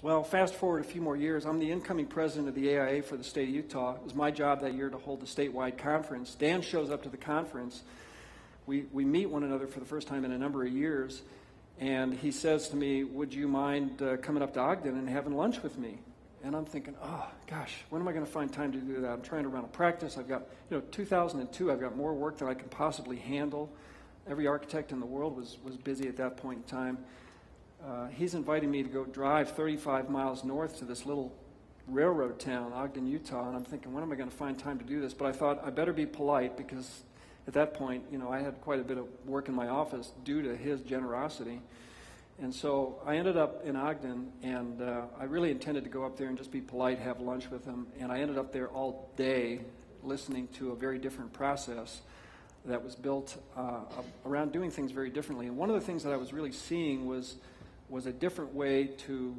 Well, fast forward a few more years, I'm the incoming president of the AIA for the state of Utah. It was my job that year to hold the statewide conference. Dan shows up to the conference. We meet one another for the first time in a number of years, and he says to me, would you mind coming up to Ogden and having lunch with me? And I'm thinking, oh, gosh, when am I going to find time to do that? I'm trying to run a practice. I've got, 2002, I've got more work than I can possibly handle. Every architect in the world was busy at that point in time. He's inviting me to go drive 35 miles north to this little railroad town, Ogden, Utah, and I'm thinking, when am I going to find time to do this? But I thought I better be polite because at that point, I had quite a bit of work in my office due to his generosity. And so I ended up in Ogden, and I really intended to go up there and just be polite, have lunch with him, and I ended up there all day listening to a very different process that was built around doing things very differently. And one of the things that I was really seeing was a different way to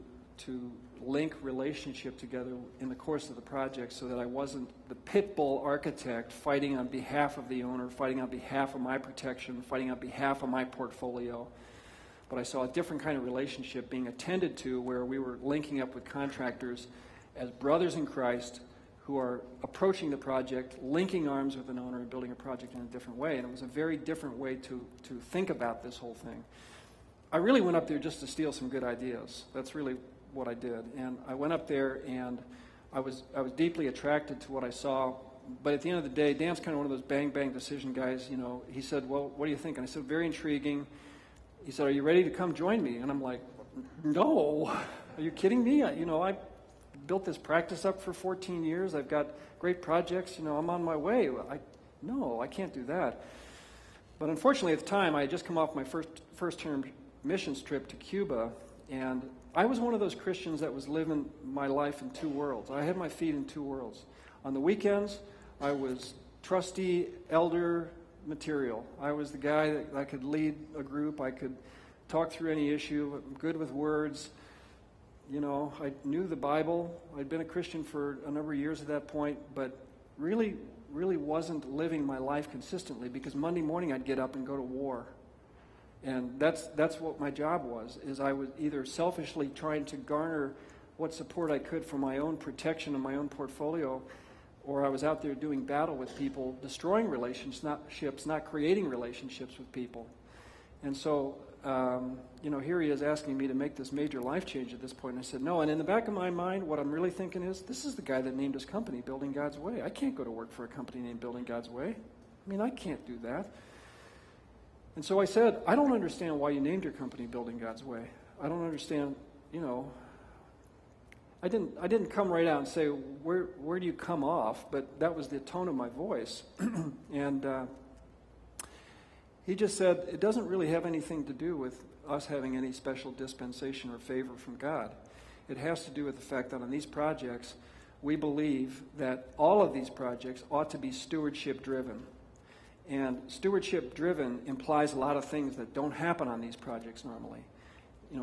link relationship together in the course of the project so that I wasn't the pit bull architect fighting on behalf of the owner, fighting on behalf of my protection, fighting on behalf of my portfolio. But I saw a different kind of relationship being attended to where we were linking up with contractors as brothers in Christ who are approaching the project, linking arms with an owner and building a project in a different way. And it was a very different way to think about this whole thing. I really went up there just to steal some good ideas. That's really what I did. And I went up there and I was deeply attracted to what I saw. But at the end of the day, Dan's kind of one of those bang decision guys. He said, well, what do you think? And I said, very intriguing. He said, are you ready to come join me? And I'm like, no, are you kidding me? I built this practice up for 14 years. I've got great projects. I'm on my way. No, I can't do that. But unfortunately, at the time, I had just come off my first term missions trip to Cuba, and I was one of those Christians that was living my life in two worlds. I had my feet in two worlds. On the weekends, I was trustee, elder material. I was the guy that I could lead a group. I could talk through any issue. I'm good with words. I knew the Bible. I'd been a Christian for a number of years at that point, but really wasn't living my life consistently because Monday morning I'd get up and go to war. And that's what my job was, is I was either selfishly trying to garner what support I could for my own protection of my own portfolio, or I was out there doing battle with people, destroying relationships, not creating relationships with people. And so, here he is asking me to make this major life change at this point. And I said, no. And in the back of my mind, what I'm really thinking is, this is the guy that named his company Building God's Way. I can't go to work for a company named Building God's Way. I can't do that. And so I said, I don't understand why you named your company Building God's Way. I don't understand, I didn't come right out and say, where do you come off? But that was the tone of my voice. And he just said, it doesn't really have anything to do with us having any special dispensation or favor from God. It has to do with the fact that on these projects, we believe that all of these projects ought to be stewardship driven. And stewardship driven implies a lot of things that don't happen on these projects normally.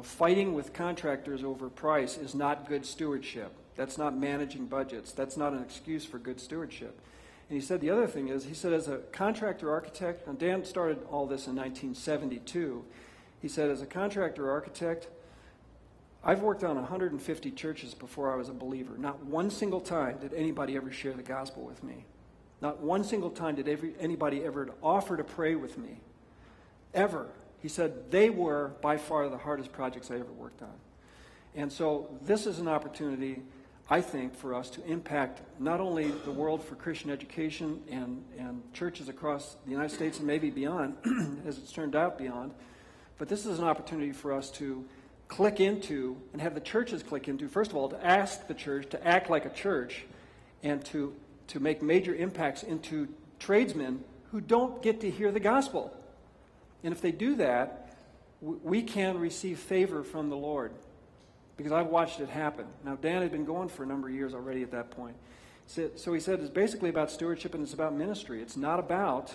Fighting with contractors over price is not good stewardship. That's not managing budgets. That's not an excuse for good stewardship. And he said the other thing is, he said as a contractor architect, and Dan started all this in 1972, he said as a contractor architect, I've worked on 150 churches before I was a believer. Not one single time did anybody ever share the gospel with me. Not one single time did anybody ever offer to pray with me. Ever. He said they were by far the hardest projects I ever worked on. And so this is an opportunity, I think, for us to impact not only the world for Christian education and churches across the United States and maybe beyond, as it's turned out beyond, but this is an opportunity for us to click into and have the churches click into, first of all, to ask the church to act like a church and to make major impacts into tradesmen who don't get to hear the gospel. And if they do that, we can receive favor from the Lord, because I've watched it happen. Now, Dan had been going for a number of years already at that point. So he said it's basically about stewardship and it's about ministry. It's not about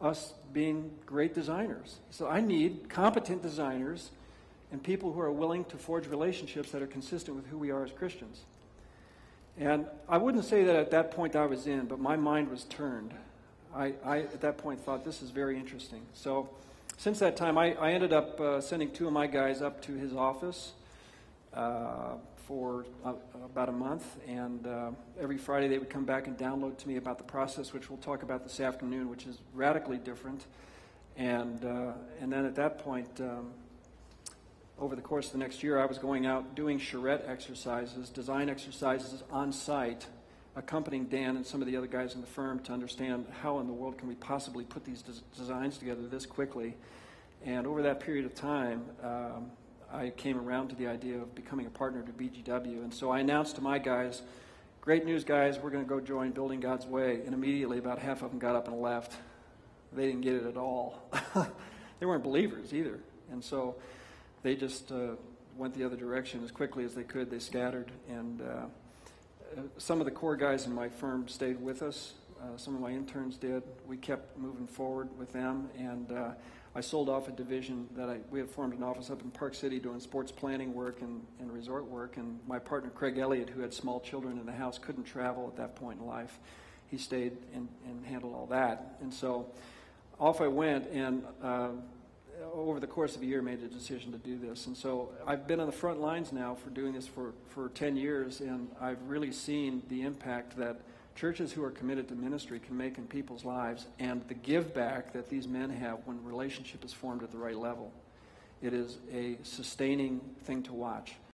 us being great designers. So I need competent designers and people who are willing to forge relationships that are consistent with who we are as Christians. And I wouldn't say that at that point I was in, but my mind was turned. I at that point thought, this is very interesting. So since that time, I ended up sending two of my guys up to his office for about a month, and every Friday they would come back and download to me about the process, which we'll talk about this afternoon, which is radically different. And then at that point, over the course of the next year, I was going out doing charrette exercises, design exercises on site, accompanying Dan and some of the other guys in the firm to understand how in the world can we possibly put these designs together this quickly. And over that period of time, I came around to the idea of becoming a partner to BGW. And so I announced to my guys, great news, guys, we're going to go join Building God's Way. And immediately about half of them got up and left. They didn't get it at all. They weren't believers either. And so they just went the other direction as quickly as they could. They scattered. And some of the core guys in my firm stayed with us. Some of my interns did. We kept moving forward with them. And I sold off a division that we had formed an office up in Park City doing sports planning work and resort work. And my partner, Craig Elliott, who had small children in the house, couldn't travel at that point in life. He stayed and handled all that. And so off I went, and over the course of a year made a decision to do this. And so I've been on the front lines now for doing this for 10 years, and I've really seen the impact that churches who are committed to ministry can make in people's lives, and the give back that these men have when relationship is formed at the right level. It is a sustaining thing to watch.